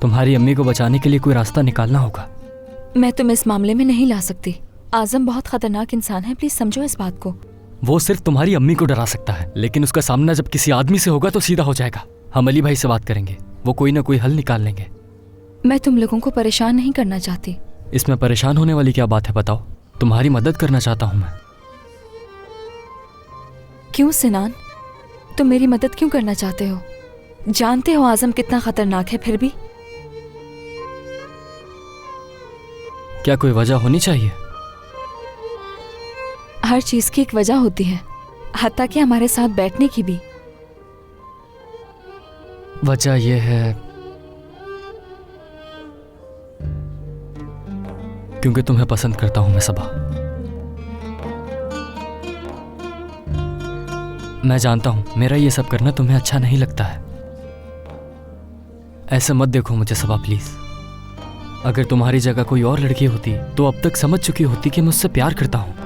तुम्हारी अम्मी को बचाने के लिए कोई रास्ता निकालना होगा। मैं तुम्हें इस मामले में नहीं ला सकती। आजम बहुत खतरनाक इंसान है, प्लीज समझो इस बात को। वो सिर्फ तुम्हारी अम्मी को डरा सकता है, लेकिन उसका सामना जब किसी आदमी से होगा तो सीधा हो जाएगा। हम अली भाई से बात करेंगे, वो कोई ना कोई हल निकाल लेंगे। मैं तुम लोगों को परेशान नहीं करना चाहती। इसमें परेशान होने वाली क्या बात है बताओ? तुम्हारी मदद करना चाहता हूं मैं। क्यों सिनान, तुम मेरी मदद क्यों करना चाहते हो? जानते हो आजम कितना खतरनाक है, फिर भी? क्या कोई वजह होनी चाहिए? हर चीज की एक वजह होती है, हत्ता कि हमारे साथ बैठने की भी। वजह यह है क्योंकि तुम्हें पसंद करता हूं मैं सबा। मैं जानता हूं मेरा ये सब करना तुम्हें अच्छा नहीं लगता है। ऐसे मत देखो मुझे सबा प्लीज। अगर तुम्हारी जगह कोई और लड़की होती तो अब तक समझ चुकी होती कि मैं उससे प्यार करता हूं।